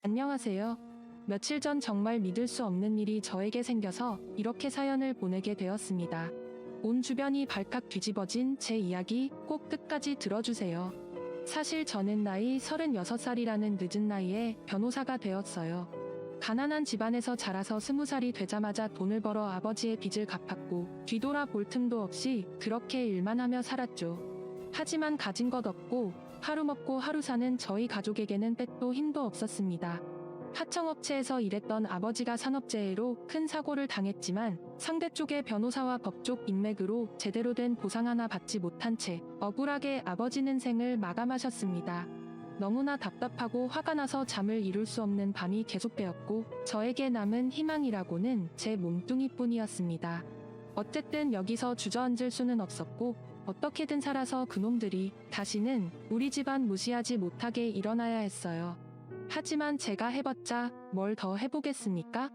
안녕하세요. 며칠 전 정말 믿을 수 없는 일이 저에게 생겨서 이렇게 사연을 보내게 되었습니다. 온 주변이 발칵 뒤집어진 제 이야기 꼭 끝까지 들어주세요. 사실 저는 나이 36살이라는 늦은 나이에 변호사가 되었어요. 가난한 집안에서 자라서 20살이 되자마자 돈을 벌어 아버지의 빚을 갚았고 뒤돌아볼 틈도 없이 그렇게 일만 하며 살았죠. 하지만 가진 것 없고 하루 먹고 하루 사는 저희 가족에게는 빼도 힘도 없었습니다. 하청업체에서 일했던 아버지가 산업재해로 큰 사고를 당했지만 상대 쪽의 변호사와 법쪽 인맥으로 제대로 된 보상 하나 받지 못한 채 억울하게 아버지는 생을 마감하셨습니다. 너무나 답답하고 화가 나서 잠을 이룰 수 없는 밤이 계속되었고 저에게 남은 희망이라고는 제 몸뚱이뿐이었습니다. 어쨌든 여기서 주저앉을 수는 없었고 어떻게든 살아서 그놈들이 다시는 우리 집안 무시하지 못하게 일어나야 했어요. 하지만 제가 해봤자 뭘 더 해보겠습니까?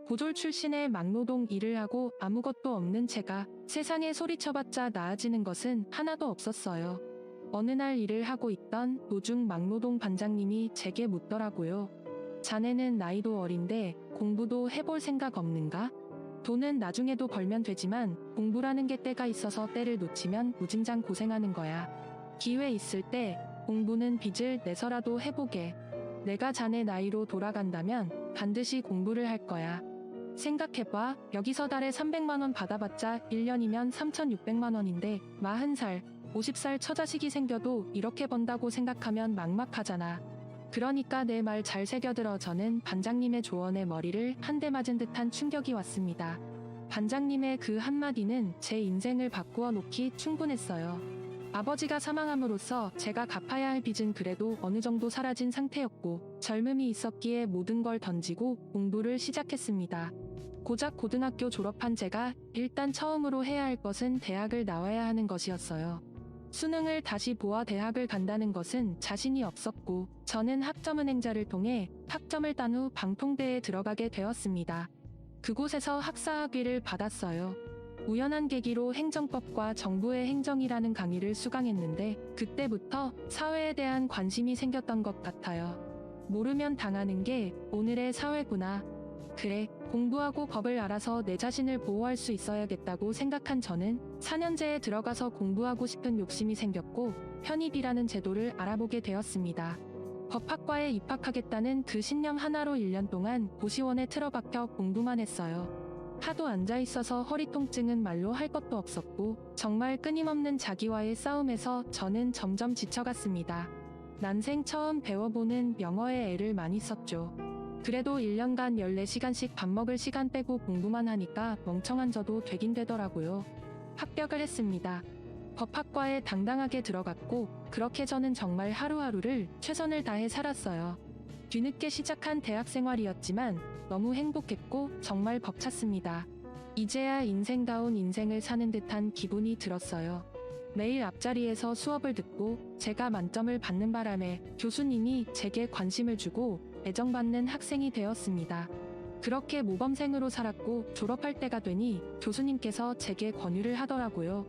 고졸 출신의 막노동 일을 하고 아무것도 없는 제가 세상에 소리쳐봤자 나아지는 것은 하나도 없었어요. 어느 날 일을 하고 있던 도중 막노동 반장님이 제게 묻더라고요. 자네는 나이도 어린데 공부도 해볼 생각 없는가? 돈은 나중에도 벌면 되지만 공부라는 게 때가 있어서 때를 놓치면 무진장 고생하는 거야. 기회 있을 때 공부는 빚을 내서라도 해보게. 내가 자네 나이로 돌아간다면 반드시 공부를 할 거야. 생각해봐. 여기서 달에 300만 원 받아봤자 1년이면 3,600만 원인데 40살, 50살 처자식이 생겨도 이렇게 번다고 생각하면 막막하잖아. 그러니까 내 말 잘 새겨들어. 저는 반장님의 조언에 머리를 한 대 맞은 듯한 충격이 왔습니다. 반장님의 그 한마디는 제 인생을 바꾸어 놓기 충분했어요. 아버지가 사망함으로써 제가 갚아야 할 빚은 그래도 어느 정도 사라진 상태였고 젊음이 있었기에 모든 걸 던지고 공부를 시작했습니다. 고작 고등학교 졸업한 제가 일단 처음으로 해야 할 것은 대학을 나와야 하는 것이었어요. 수능을 다시 보아 대학을 간다는 것은 자신이 없었고 저는 학점은행자를 통해 학점을 딴 후 방통대에 들어가게 되었습니다. 그곳에서 학사학위를 받았어요. 우연한 계기로 행정법과 정부의 행정이라는 강의를 수강했는데 그때부터 사회에 대한 관심이 생겼던 것 같아요. 모르면 당하는 게 오늘의 사회구나. 그래, 공부하고 법을 알아서 내 자신을 보호할 수 있어야겠다고 생각한 저는 4년제에 들어가서 공부하고 싶은 욕심이 생겼고 편입이라는 제도를 알아보게 되었습니다. 법학과에 입학하겠다는 그 신념 하나로 1년 동안 고시원에 틀어박혀 공부만 했어요. 하도 앉아있어서 허리 통증은 말로 할 것도 없었고 정말 끊임없는 자기와의 싸움에서 저는 점점 지쳐갔습니다. 난생 처음 배워보는 영어에 애를 많이 썼죠. 그래도 1년간 14시간씩 밥 먹을 시간 빼고 공부만 하니까 멍청한 저도 되긴 되더라고요. 합격을 했습니다. 법학과에 당당하게 들어갔고 그렇게 저는 정말 하루하루를 최선을 다해 살았어요. 뒤늦게 시작한 대학 생활이었지만 너무 행복했고 정말 벅찼습니다. 이제야 인생다운 인생을 사는 듯한 기분이 들었어요. 매일 앞자리에서 수업을 듣고 제가 만점을 받는 바람에 교수님이 제게 관심을 주고 애정받는 학생이 되었습니다. 그렇게 모범생으로 살았고 졸업할 때가 되니 교수님께서 제게 권유를 하더라고요.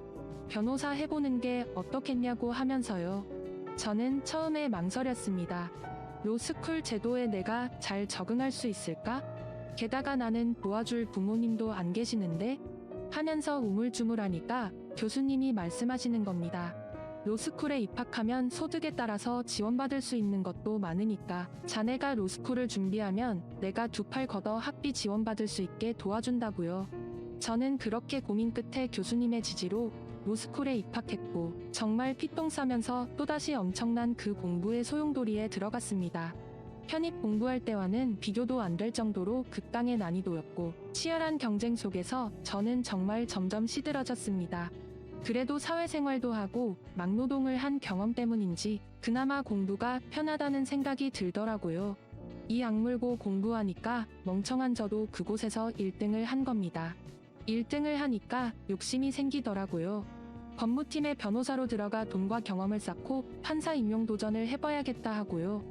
변호사 해보는 게 어떻겠냐고 하면서요. 저는 처음에 망설였습니다. 로스쿨 제도에 내가 잘 적응할 수 있을까? 게다가 나는 도와줄 부모님도 안 계시는데? 하면서 우물쭈물하니까 교수님이 말씀하시는 겁니다. 로스쿨에 입학하면 소득에 따라서 지원받을 수 있는 것도 많으니까 자네가 로스쿨을 준비하면 내가 두 팔 걷어 학비 지원받을 수 있게 도와준다고요. 저는 그렇게 고민 끝에 교수님의 지지로 로스쿨에 입학했고 정말 피똥 싸면서 또다시 엄청난 그 공부의 소용돌이에 들어갔습니다. 편입 공부할 때와는 비교도 안 될 정도로 극강의 난이도였고 치열한 경쟁 속에서 저는 정말 점점 시들어졌습니다. 그래도 사회생활도 하고 막노동을 한 경험 때문인지 그나마 공부가 편하다는 생각이 들더라고요. 이 악물고 공부하니까 멍청한 저도 그곳에서 1등을 한 겁니다. 1등을 하니까 욕심이 생기더라고요. 법무팀의 변호사로 들어가 돈과 경험을 쌓고 판사 임용 도전을 해봐야겠다 하고요.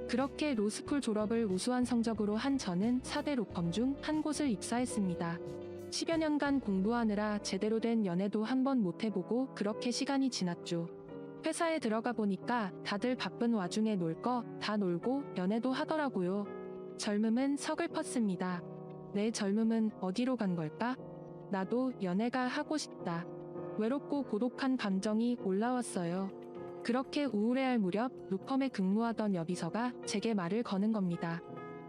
그렇게 로스쿨 졸업을 우수한 성적으로 한 저는 4대 로펌 중 한 곳을 입사했습니다. 10여 년간 공부하느라 제대로 된 연애도 한 번 못 해보고 그렇게 시간이 지났죠. 회사에 들어가 보니까 다들 바쁜 와중에 놀 거 다 놀고 연애도 하더라고요. 젊음은 서글펐습니다. 내 젊음은 어디로 간 걸까? 나도 연애가 하고 싶다. 외롭고 고독한 감정이 올라왔어요. 그렇게 우울해할 무렵 로펌에 근무하던 여비서가 제게 말을 거는 겁니다.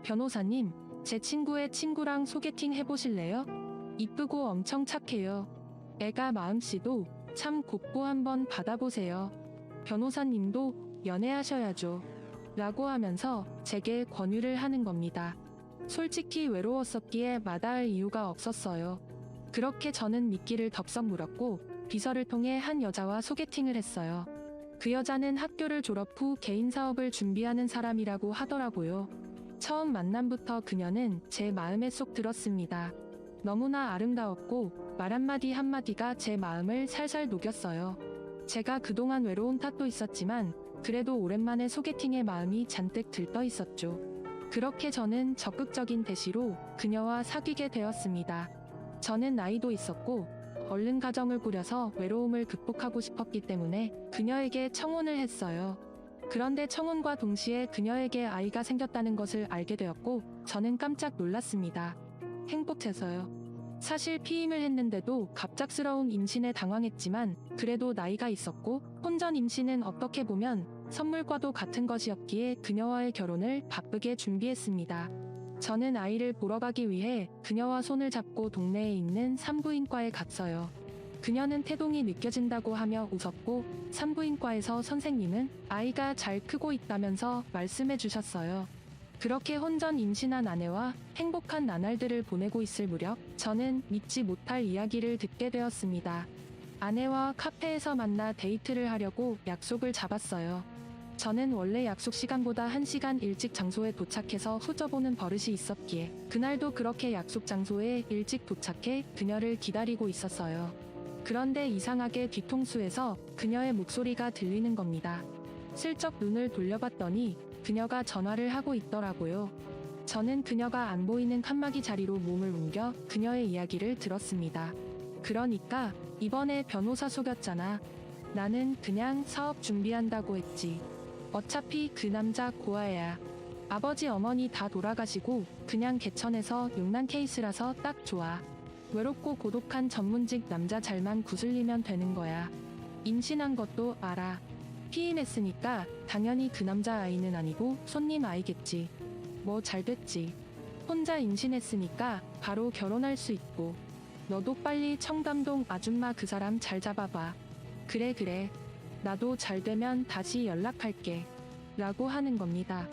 변호사님, 제 친구의 친구랑 소개팅 해보실래요? 이쁘고 엄청 착해요. 애가 마음씨도 참 곱고 한번 받아보세요. 변호사님도 연애하셔야죠. 라고 하면서 제게 권유를 하는 겁니다. 솔직히 외로웠었기에 마다할 이유가 없었어요. 그렇게 저는 미끼를 덥석 물었고 비서를 통해 한 여자와 소개팅을 했어요. 그 여자는 학교를 졸업 후 개인 사업을 준비하는 사람이라고 하더라고요. 처음 만남부터 그녀는 제 마음에 쏙 들었습니다. 너무나 아름다웠고 말 한마디 한마디가 제 마음을 살살 녹였어요. 제가 그동안 외로운 탓도 있었지만 그래도 오랜만에 소개팅에 마음이 잔뜩 들떠 있었죠. 그렇게 저는 적극적인 대시로 그녀와 사귀게 되었습니다. 저는 나이도 있었고 얼른 가정을 꾸려서 외로움을 극복하고 싶었기 때문에 그녀에게 청혼을 했어요. 그런데 청혼과 동시에 그녀에게 아이가 생겼다는 것을 알게 되었고 저는 깜짝 놀랐습니다. 행복해서요. 사실 피임을 했는데도 갑작스러운 임신에 당황했지만 그래도 나이가 있었고 혼전 임신은 어떻게 보면 선물과도 같은 것이었기에 그녀와의 결혼을 바쁘게 준비했습니다. 저는 아이를 보러 가기 위해 그녀와 손을 잡고 동네에 있는 산부인과에 갔어요. 그녀는 태동이 느껴진다고 하며 웃었고 산부인과에서 선생님은 아이가 잘 크고 있다면서 말씀해 주셨어요. 그렇게 혼전 임신한 아내와 행복한 나날들을 보내고 있을 무렵 저는 믿지 못할 이야기를 듣게 되었습니다. 아내와 카페에서 만나 데이트를 하려고 약속을 잡았어요. 저는 원래 약속 시간보다 1시간 일찍 장소에 도착해서 후져보는 버릇이 있었기에 그날도 그렇게 약속 장소에 일찍 도착해 그녀를 기다리고 있었어요. 그런데 이상하게 뒤통수에서 그녀의 목소리가 들리는 겁니다. 슬쩍 눈을 돌려봤더니 그녀가 전화를 하고 있더라고요. 저는 그녀가 안 보이는 칸막이 자리로 몸을 옮겨 그녀의 이야기를 들었습니다. 그러니까 이번에 변호사 속였잖아. 나는 그냥 사업 준비한다고 했지. 어차피 그 남자 고아야. 아버지 어머니 다 돌아가시고 그냥 개천에서 용난 케이스라서 딱 좋아. 외롭고 고독한 전문직 남자 잘만 구슬리면 되는 거야. 임신한 것도 알아. 피임했으니까 당연히 그 남자 아이는 아니고 손님 아이겠지. 뭐 잘 됐지. 혼자 임신했으니까 바로 결혼할 수 있고. 너도 빨리 청담동 아줌마 그 사람 잘 잡아봐. 그래. 나도 잘 되면 다시 연락할게. 라고 하는 겁니다.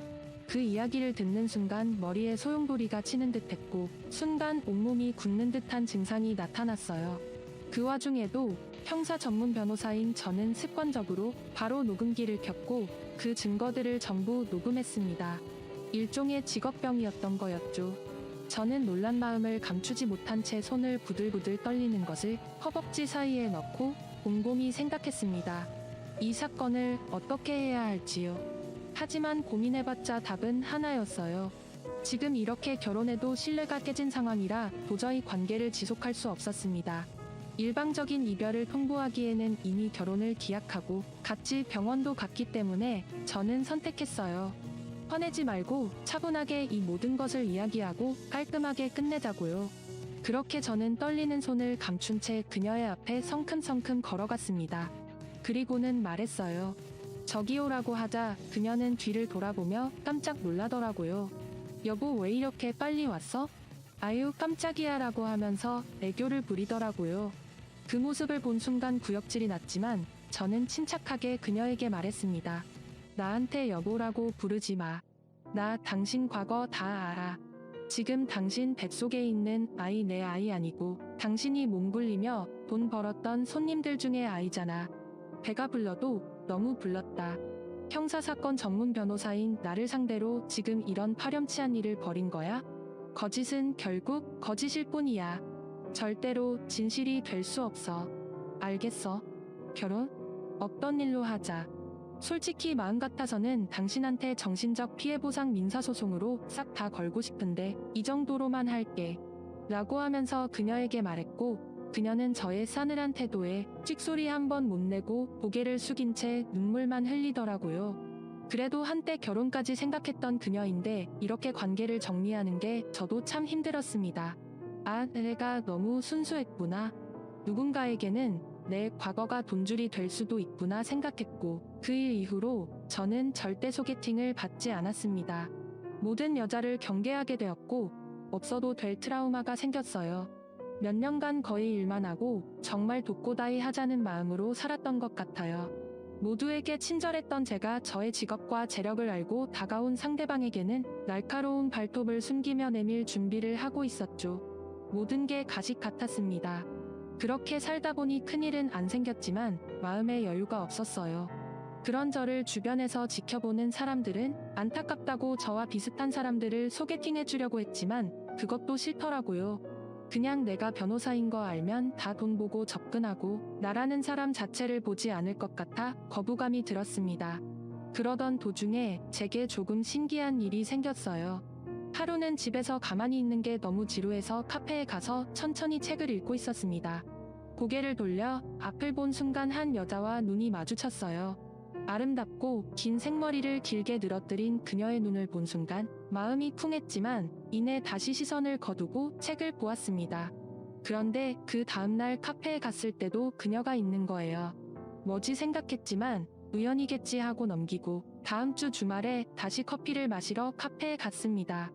그 이야기를 듣는 순간 머리에 소용돌이가 치는 듯 했고 순간 온몸이 굳는 듯한 증상이 나타났어요. 그 와중에도 형사 전문 변호사인 저는 습관적으로 바로 녹음기를 켰고 그 증거들을 전부 녹음했습니다. 일종의 직업병이었던 거였죠. 저는 놀란 마음을 감추지 못한 채 손을 부들부들 떨리는 것을 허벅지 사이에 넣고 곰곰이 생각했습니다. 이 사건을 어떻게 해야 할지요. 하지만 고민해봤자 답은 하나였어요. 지금 이렇게 결혼해도 신뢰가 깨진 상황이라 도저히 관계를 지속할 수 없었습니다. 일방적인 이별을 통보하기에는 이미 결혼을 기약하고 같이 병원도 갔기 때문에 저는 선택했어요. 화내지 말고 차분하게 이 모든 것을 이야기하고 깔끔하게 끝내자고요. 그렇게 저는 떨리는 손을 감춘 채 그녀의 앞에 성큼성큼 걸어갔습니다. 그리고는 말했어요. 저기요라고 하자 그녀는 뒤를 돌아보며 깜짝 놀라더라고요. 여보 왜 이렇게 빨리 왔어? 아유 깜짝이야라고 하면서 애교를 부리더라고요. 그 모습을 본 순간 구역질이 났지만 저는 침착하게 그녀에게 말했습니다. 나한테 여보라고 부르지 마. 나 당신 과거 다 알아. 지금 당신 뱃속에 있는 아이 내 아이 아니고 당신이 몸 굴리며 돈 벌었던 손님들 중에 아이잖아. 배가 불러도 너무 불렀다. 형사사건 전문 변호사인 나를 상대로 지금 이런 파렴치한 일을 벌인 거야? 거짓은 결국 거짓일 뿐이야. 절대로 진실이 될 수 없어. 알겠어? 결혼? 없던 일로 하자. 솔직히 마음 같아서는 당신한테 정신적 피해보상 민사소송으로 싹 다 걸고 싶은데 이 정도로만 할게. 라고 하면서 그녀에게 말했고 그녀는 저의 싸늘한 태도에 찍소리 한 번 못 내고 고개를 숙인 채 눈물만 흘리더라고요. 그래도 한때 결혼까지 생각했던 그녀인데 이렇게 관계를 정리하는 게 저도 참 힘들었습니다. 아, 내가 너무 순수했구나. 누군가에게는 내 과거가 돈줄이 될 수도 있구나 생각했고 그 일 이후로 저는 절대 소개팅을 받지 않았습니다. 모든 여자를 경계하게 되었고 없어도 될 트라우마가 생겼어요. 몇 년간 거의 일만 하고 정말 독고다이 하자는 마음으로 살았던 것 같아요. 모두에게 친절했던 제가 저의 직업과 재력을 알고 다가온 상대방에게는 날카로운 발톱을 숨기며 내밀 준비를 하고 있었죠. 모든 게 가식 같았습니다. 그렇게 살다 보니 큰일은 안 생겼지만 마음의 여유가 없었어요. 그런 저를 주변에서 지켜보는 사람들은 안타깝다고 저와 비슷한 사람들을 소개팅해주려고 했지만 그것도 싫더라고요. 그냥 내가 변호사인 거 알면 다 돈 보고 접근하고 나라는 사람 자체를 보지 않을 것 같아 거부감이 들었습니다. 그러던 도중에 제게 조금 신기한 일이 생겼어요. 하루는 집에서 가만히 있는 게 너무 지루해서 카페에 가서 천천히 책을 읽고 있었습니다. 고개를 돌려 앞을 본 순간 한 여자와 눈이 마주쳤어요. 아름답고 긴 생머리를 길게 늘어뜨린 그녀의 눈을 본 순간 마음이 쿵했지만 이내 다시 시선을 거두고 책을 보았습니다. 그런데 그 다음날 카페에 갔을 때도 그녀가 있는 거예요. 뭐지 생각했지만 우연이겠지 하고 넘기고 다음 주 주말에 다시 커피를 마시러 카페에 갔습니다.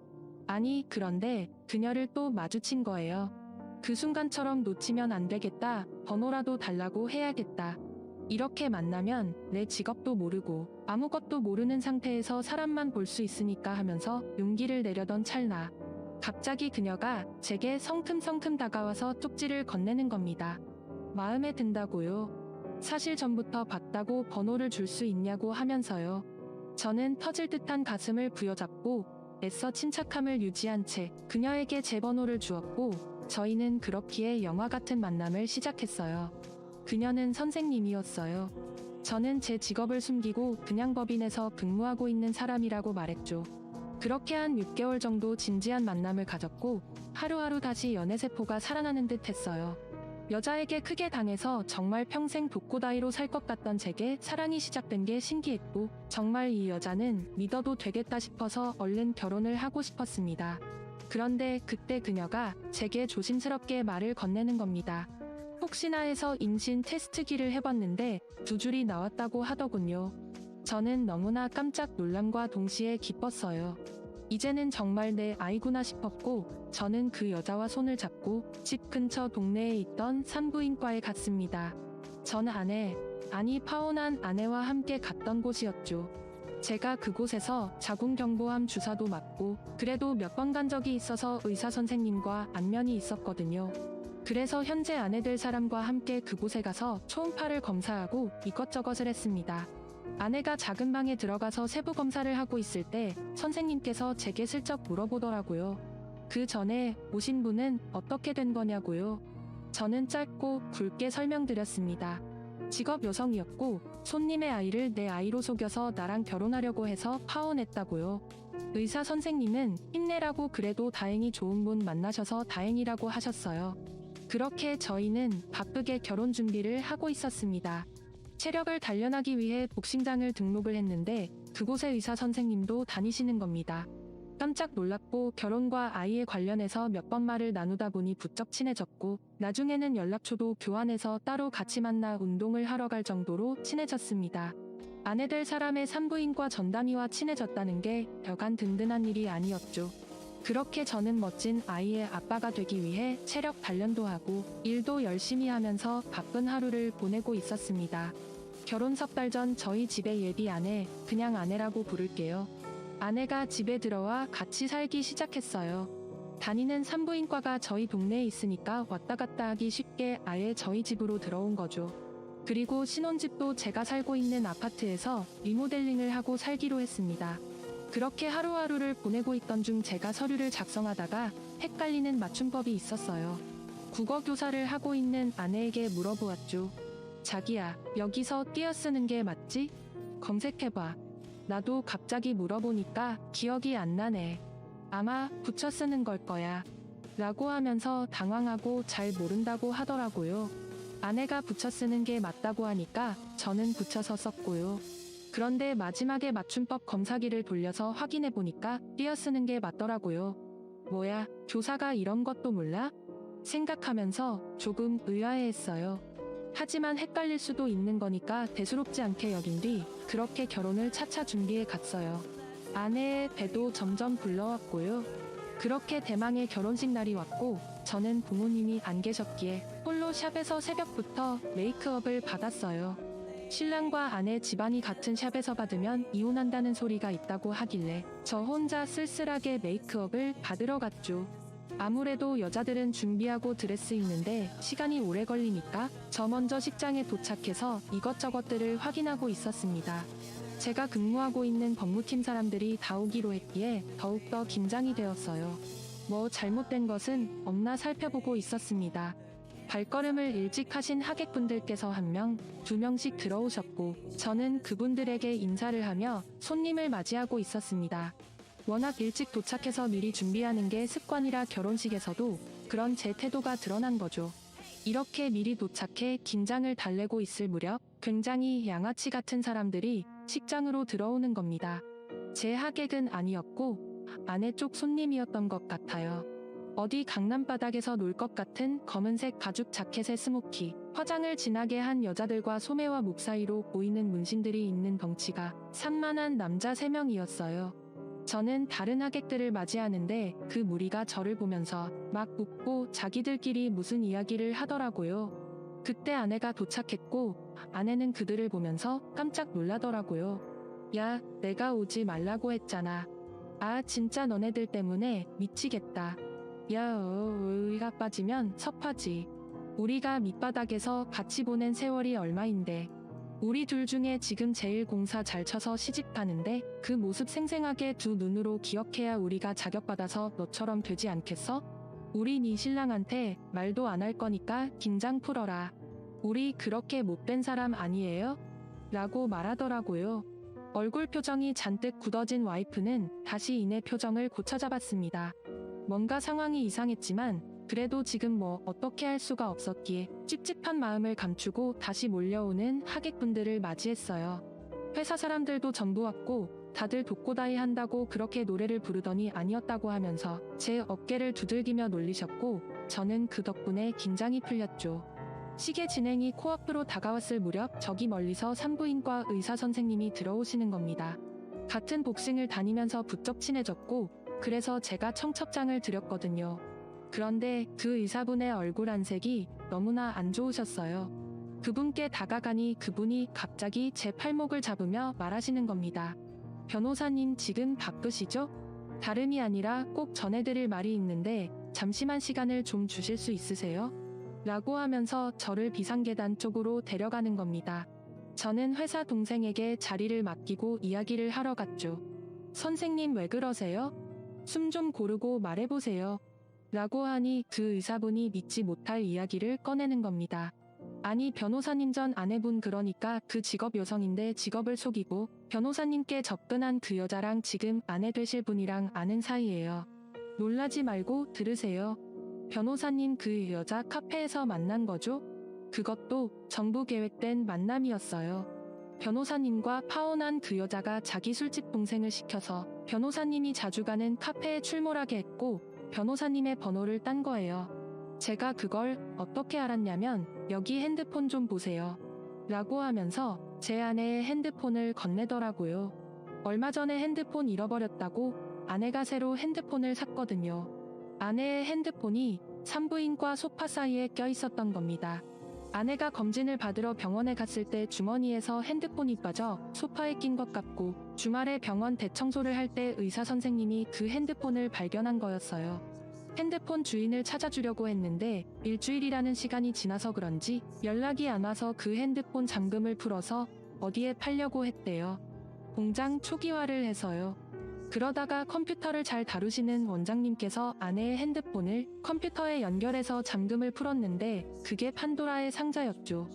아니, 그런데 그녀를 또 마주친 거예요. 그 순간처럼 놓치면 안 되겠다. 번호라도 달라고 해야겠다. 이렇게 만나면 내 직업도 모르고 아무것도 모르는 상태에서 사람만 볼 수 있으니까 하면서 용기를 내려던 찰나 갑자기 그녀가 제게 성큼성큼 다가와서 쪽지를 건네는 겁니다. 마음에 든다고요. 사실 전부터 봤다고 번호를 줄 수 있냐고 하면서요. 저는 터질 듯한 가슴을 부여잡고 애써 침착함을 유지한 채 그녀에게 제 번호를 주었고 저희는 그렇기에 영화 같은 만남을 시작했어요. 그녀는 선생님이었어요. 저는 제 직업을 숨기고 그냥 법인에서 근무하고 있는 사람이라고 말했죠. 그렇게 한 6개월 정도 진지한 만남을 가졌고 하루하루 다시 연애세포가 살아나는 듯 했어요. 여자에게 크게 당해서 정말 평생 독고다이로 살 것 같던 제게 사랑이 시작된 게 신기했고 정말 이 여자는 믿어도 되겠다 싶어서 얼른 결혼을 하고 싶었습니다. 그런데 그때 그녀가 제게 조심스럽게 말을 건네는 겁니다. 혹시나 해서 임신 테스트기를 해봤는데 2줄이 나왔다고 하더군요. 저는 너무나 깜짝 놀람과 동시에 기뻤어요. 이제는 정말 내 아이구나 싶었고 저는 그 여자와 손을 잡고 집 근처 동네에 있던 산부인과에 갔습니다. 전 파혼한 아내와 함께 갔던 곳이었죠. 제가 그곳에서 자궁경부암 주사도 맞고 그래도 몇 번 간 적이 있어서 의사 선생님과 안면이 있었거든요. 그래서 현재 아내 될 사람과 함께 그곳에 가서 초음파를 검사하고 이것저것을 했습니다. 아내가 작은 방에 들어가서 세부 검사를 하고 있을 때 선생님께서 제게 슬쩍 물어보더라고요. 그 전에 오신 분은 어떻게 된 거냐고요. 저는 짧고 굵게 설명드렸습니다. 직업 여성이었고 손님의 아이를 내 아이로 속여서 나랑 결혼하려고 해서 파혼했다고요. 의사 선생님은 힘내라고 그래도 다행히 좋은 분 만나셔서 다행이라고 하셨어요. 그렇게 저희는 바쁘게 결혼 준비를 하고 있었습니다. 체력을 단련하기 위해 복싱장을 등록을 했는데 그곳의 의사 선생님도 다니시는 겁니다. 깜짝 놀랐고 결혼과 아이에 관련해서 몇 번 말을 나누다 보니 부쩍 친해졌고 나중에는 연락처도 교환해서 따로 같이 만나 운동을 하러 갈 정도로 친해졌습니다. 아내 될 사람의 산부인과 전담의와 친해졌다는 게 여간 든든한 일이 아니었죠. 그렇게 저는 멋진 아이의 아빠가 되기 위해 체력 단련도 하고 일도 열심히 하면서 바쁜 하루를 보내고 있었습니다. 결혼 석 달 전 저희 집의 예비 아내, 그냥 아내라고 부를게요. 아내가 집에 들어와 같이 살기 시작했어요. 다니는 산부인과가 저희 동네에 있으니까 왔다 갔다 하기 쉽게 아예 저희 집으로 들어온 거죠. 그리고 신혼집도 제가 살고 있는 아파트에서 리모델링을 하고 살기로 했습니다. 그렇게 하루하루를 보내고 있던 중 제가 서류를 작성하다가 헷갈리는 맞춤법이 있었어요. 국어 교사를 하고 있는 아내에게 물어보았죠. 자기야, 여기서 띄어쓰는 게 맞지? 검색해봐. 나도 갑자기 물어보니까 기억이 안 나네. 아마 붙여 쓰는 걸 거야. 라고 하면서 당황하고 잘 모른다고 하더라고요. 아내가 붙여 쓰는 게 맞다고 하니까 저는 붙여서 썼고요. 그런데 마지막에 맞춤법 검사기를 돌려서 확인해 보니까 띄어 쓰는 게 맞더라고요. 뭐야, 교사가 이런 것도 몰라? 생각하면서 조금 의아해했어요. 하지만 헷갈릴 수도 있는 거니까 대수롭지 않게 여긴 뒤 그렇게 결혼을 차차 준비해 갔어요. 아내의 배도 점점 불러왔고요. 그렇게 대망의 결혼식 날이 왔고 저는 부모님이 안 계셨기에 홀로 샵에서 새벽부터 메이크업을 받았어요. 신랑과 아내 집안이 같은 샵에서 받으면 이혼한다는 소리가 있다고 하길래 저 혼자 쓸쓸하게 메이크업을 받으러 갔죠. 아무래도 여자들은 준비하고 드레스 입는데 시간이 오래 걸리니까 저 먼저 식장에 도착해서 이것저것들을 확인하고 있었습니다. 제가 근무하고 있는 법무팀 사람들이 다 오기로 했기에 더욱더 긴장이 되었어요. 뭐 잘못된 것은 없나 살펴보고 있었습니다. 발걸음을 일찍 하신 하객분들께서 1명, 2명씩 들어오셨고 저는 그분들에게 인사를 하며 손님을 맞이하고 있었습니다. 워낙 일찍 도착해서 미리 준비하는 게 습관이라 결혼식에서도 그런 제 태도가 드러난 거죠. 이렇게 미리 도착해 긴장을 달래고 있을 무렵 굉장히 양아치 같은 사람들이 식장으로 들어오는 겁니다. 제 하객은 아니었고 아내 쪽 손님이었던 것 같아요. 어디 강남 바닥에서 놀 것 같은 검은색 가죽 자켓에 스모키, 화장을 진하게 한 여자들과 소매와 목 사이로 보이는 문신들이 있는 덩치가 산만한 남자 3명이었어요. 저는 다른 하객들을 맞이하는데 그 무리가 저를 보면서 막 웃고 자기들끼리 무슨 이야기를 하더라고요. 그때 아내가 도착했고 아내는 그들을 보면서 깜짝 놀라더라고요. 야, 내가 오지 말라고 했잖아. 아, 진짜 너네들 때문에 미치겠다. 야, 의가 빠지면 섭하지. 우리가 밑바닥에서 같이 보낸 세월이 얼마인데. 우리 둘 중에 지금 제일 공사 잘 쳐서 시집가는데 그 모습 생생하게 두 눈으로 기억해야 우리가 자격받아서 너처럼 되지 않겠어? 우리 네 신랑한테 말도 안 할 거니까 긴장 풀어라. 우리 그렇게 못된 사람 아니에요? 라고 말하더라고요. 얼굴 표정이 잔뜩 굳어진 와이프는 다시 이내 표정을 고쳐잡았습니다. 뭔가 상황이 이상했지만 그래도 지금 뭐 어떻게 할 수가 없었기에 찝찝한 마음을 감추고 다시 몰려오는 하객분들을 맞이했어요. 회사 사람들도 전부 왔고 다들 독고다이 한다고 그렇게 노래를 부르더니 아니었다고 하면서 제 어깨를 두들기며 놀리셨고 저는 그 덕분에 긴장이 풀렸죠. 시계 진행이 코앞으로 다가왔을 무렵 저기 멀리서 산부인과 의사 선생님이 들어오시는 겁니다. 같은 복싱을 다니면서 부쩍 친해졌고 그래서 제가 청첩장을 드렸거든요. 그런데 그 의사분의 얼굴 안색이 너무나 안 좋으셨어요. 그분께 다가가니 그분이 갑자기 제 팔목을 잡으며 말하시는 겁니다. 변호사님 지금 바쁘시죠? 다름이 아니라 꼭 전해드릴 말이 있는데 잠시만 시간을 좀 주실 수 있으세요? 라고 하면서 저를 비상계단 쪽으로 데려가는 겁니다. 저는 회사 동생에게 자리를 맡기고 이야기를 하러 갔죠. 선생님 왜 그러세요? 숨 좀 고르고 말해보세요. 라고 하니 그 의사분이 믿지 못할 이야기를 꺼내는 겁니다. 아니 변호사님 전 아내분 그러니까 그 직업 여성인데 직업을 속이고 변호사님께 접근한 그 여자랑 지금 아내 되실 분이랑 아는 사이예요. 놀라지 말고 들으세요. 변호사님 그 여자 카페에서 만난 거죠? 그것도 정부 계획된 만남이었어요. 변호사님과 파혼한 그 여자가 자기 술집 동생을 시켜서 변호사님이 자주 가는 카페에 출몰하게 했고 변호사님의 번호를 딴 거예요. 제가 그걸 어떻게 알았냐면 여기 핸드폰 좀 보세요. 라고 하면서 제 아내의 핸드폰을 건네더라고요. 얼마 전에 핸드폰 잃어버렸다고 아내가 새로 핸드폰을 샀거든요. 아내의 핸드폰이 산부인과 소파 사이에 껴 있었던 겁니다. 아내가 검진을 받으러 병원에 갔을 때 주머니에서 핸드폰이 빠져 소파에 낀 것 같고 주말에 병원 대청소를 할 때 의사 선생님이 그 핸드폰을 발견한 거였어요. 핸드폰 주인을 찾아주려고 했는데 일주일이라는 시간이 지나서 그런지 연락이 안 와서 그 핸드폰 잠금을 풀어서 어디에 팔려고 했대요. 공장 초기화를 해서요. 그러다가 컴퓨터를 잘 다루시는 원장님께서 아내의 핸드폰을 컴퓨터에 연결해서 잠금을 풀었는데 그게 판도라의 상자였죠.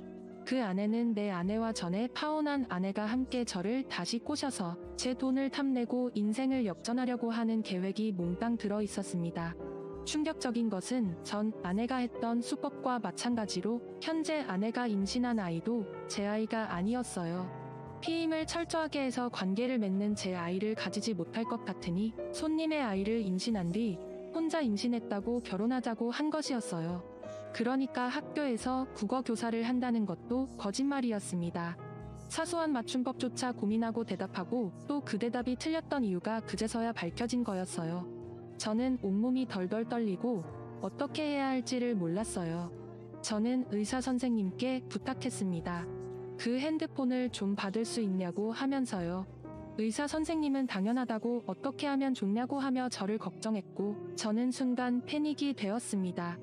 그 안에는 내 아내와 전에 파혼한 아내가 함께 저를 다시 꼬셔서 제 돈을 탐내고 인생을 역전하려고 하는 계획이 몽땅 들어 있었습니다. 충격적인 것은 전 아내가 했던 수법과 마찬가지로 현재 아내가 임신한 아이도 제 아이가 아니었어요. 피임을 철저하게 해서 관계를 맺는 제 아이를 가지지 못할 것 같으니 손님의 아이를 임신한 뒤 혼자 임신했다고 결혼하자고 한 것이었어요. 그러니까 학교에서 국어 교사를 한다는 것도 거짓말이었습니다. 사소한 맞춤법조차 고민하고 대답하고 또 그 대답이 틀렸던 이유가 그제서야 밝혀진 거였어요. 저는 온몸이 덜덜 떨리고 어떻게 해야 할지를 몰랐어요. 저는 의사 선생님께 부탁했습니다. 그 핸드폰을 좀 받을 수 있냐고 하면서요. 의사 선생님은 당연하다고 어떻게 하면 좋냐고 하며 저를 걱정했고 저는 순간 패닉이 되었습니다.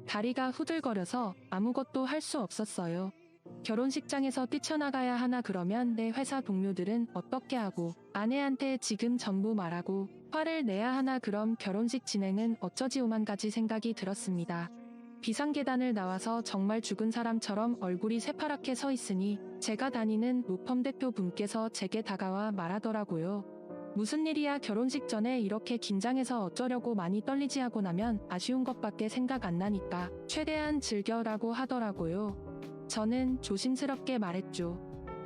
다리가 후들거려서 아무것도 할 수 없었어요. 결혼식장에서 뛰쳐나가야 하나 그러면 내 회사 동료들은 어떻게 하고 아내한테 지금 전부 말하고 화를 내야 하나 그럼 결혼식 진행은 어쩌지 오만 가지 생각이 들었습니다. 비상계단을 나와서 정말 죽은 사람처럼 얼굴이 새파랗게 서 있으니 제가 다니는 로펌 대표분께서 제게 다가와 말하더라고요. 무슨 일이야 결혼식 전에 이렇게 긴장해서 어쩌려고 많이 떨리지 하고 나면 아쉬운 것밖에 생각 안 나니까 최대한 즐겨라고 하더라고요. 저는 조심스럽게 말했죠.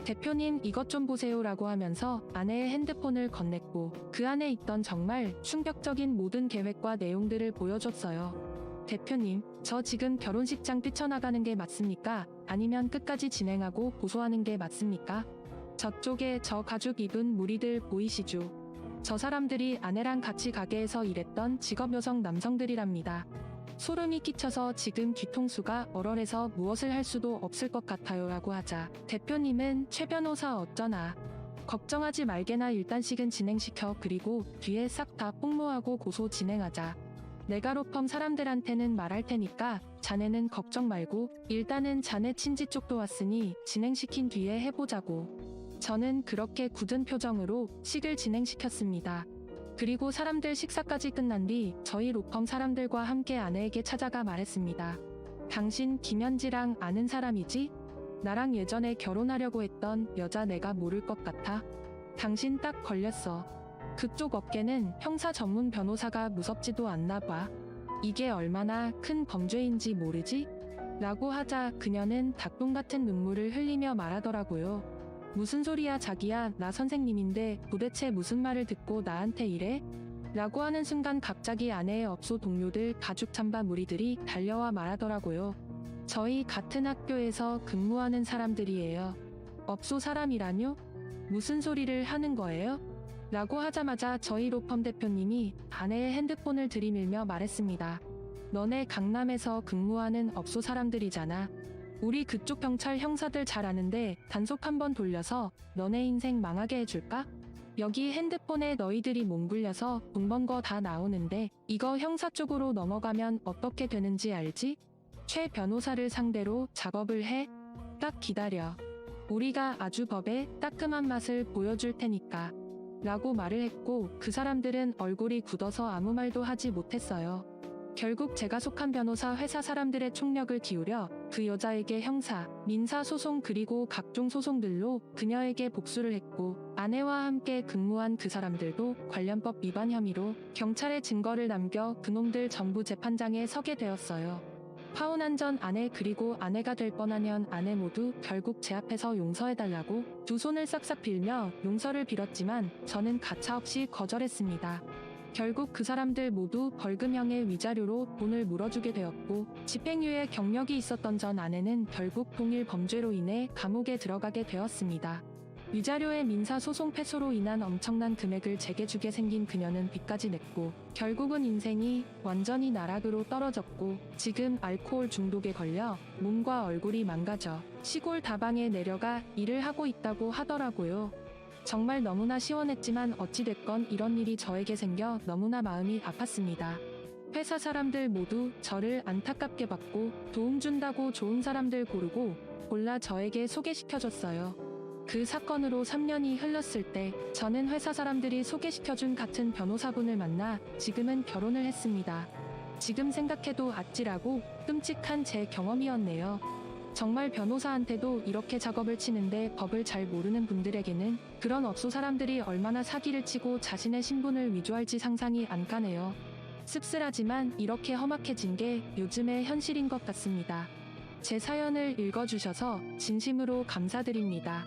대표님 이것 좀 보세요라고 하면서 아내의 핸드폰을 건넸고 그 안에 있던 정말 충격적인 모든 계획과 내용들을 보여줬어요. 대표님, 저 지금 결혼식장 뛰쳐나가는 게 맞습니까? 아니면 끝까지 진행하고 고소하는 게 맞습니까? 저쪽에 저 가죽 입은 무리들 보이시죠? 저 사람들이 아내랑 같이 가게에서 일했던 직업 여성 남성들이랍니다. 소름이 끼쳐서 지금 뒤통수가 얼얼해서 무엇을 할 수도 없을 것 같아요 라고 하자 대표님은 최 변호사 어쩌나 걱정하지 말게나 일단식은 진행시켜 그리고 뒤에 싹 다 폭로하고 고소 진행하자. 내가 로펌 사람들한테는 말할 테니까 자네는 걱정 말고 일단은 자네 친지 쪽도 왔으니 진행시킨 뒤에 해보자고. 저는 그렇게 굳은 표정으로 식을 진행시켰습니다. 그리고 사람들 식사까지 끝난 뒤 저희 로펌 사람들과 함께 아내에게 찾아가 말했습니다. 당신 김현지랑 아는 사람이지? 나랑 예전에 결혼하려고 했던 여자 내가 모를 것 같아? 당신 딱 걸렸어. 그쪽 업계는 형사 전문 변호사가 무섭지도 않나 봐. 이게 얼마나 큰 범죄인지 모르지? 라고 하자 그녀는 닭똥 같은 눈물을 흘리며 말하더라고요. 무슨 소리야 자기야 나 선생님인데 도대체 무슨 말을 듣고 나한테 이래? 라고 하는 순간 갑자기 아내의 업소 동료들 가죽 잠바 무리들이 달려와 말하더라고요. 저희 같은 학교에서 근무하는 사람들이에요. 업소 사람이라뇨? 무슨 소리를 하는 거예요? 라고 하자마자 저희 로펌 대표님이 아내의 핸드폰을 들이밀며 말했습니다. 너네 강남에서 근무하는 업소 사람들이잖아. 우리 그쪽 경찰 형사들 잘 아는데 단속 한번 돌려서 너네 인생 망하게 해줄까? 여기 핸드폰에 너희들이 몸 굴려서 돈 번 거 다 나오는데 이거 형사 쪽으로 넘어가면 어떻게 되는지 알지? 최 변호사를 상대로 작업을 해? 딱 기다려. 우리가 아주 법의 따끔한 맛을 보여줄 테니까. 라고 말을 했고 그 사람들은 얼굴이 굳어서 아무 말도 하지 못했어요. 결국 제가 속한 변호사 회사 사람들의 총력을 기울여 그 여자에게 형사, 민사 소송 그리고 각종 소송들로 그녀에게 복수를 했고 아내와 함께 근무한 그 사람들도 관련법 위반 혐의로 경찰에 증거를 남겨 그놈들 전부 재판장에 서게 되었어요. 파혼한 전 아내 그리고 아내가 될 뻔한 아내 모두 결국 제 앞에서 용서해달라고 두 손을 싹싹 빌며 용서를 빌었지만 저는 가차없이 거절했습니다. 결국 그 사람들 모두 벌금형의 위자료로 돈을 물어주게 되었고 집행유예 경력이 있었던 전 아내는 결국 동일 범죄로 인해 감옥에 들어가게 되었습니다. 위자료의 민사소송 패소로 인한 엄청난 금액을 제게 주게 생긴 그녀는 빚까지 냈고 결국은 인생이 완전히 나락으로 떨어졌고 지금 알코올 중독에 걸려 몸과 얼굴이 망가져 시골 다방에 내려가 일을 하고 있다고 하더라고요. 정말 너무나 시원했지만 어찌됐건 이런 일이 저에게 생겨 너무나 마음이 아팠습니다. 회사 사람들 모두 저를 안타깝게 봤고 도움 준다고 좋은 사람들 고르고 골라 저에게 소개시켜줬어요. 그 사건으로 3년이 흘렀을 때 저는 회사 사람들이 소개시켜준 같은 변호사분을 만나 지금은 결혼을 했습니다. 지금 생각해도 아찔하고 끔찍한 제 경험이었네요. 정말 변호사한테도 이렇게 작업을 치는데 법을 잘 모르는 분들에게는 그런 업소 사람들이 얼마나 사기를 치고 자신의 신분을 위조할지 상상이 안 가네요. 씁쓸하지만 이렇게 험악해진 게 요즘의 현실인 것 같습니다. 제 사연을 읽어주셔서 진심으로 감사드립니다.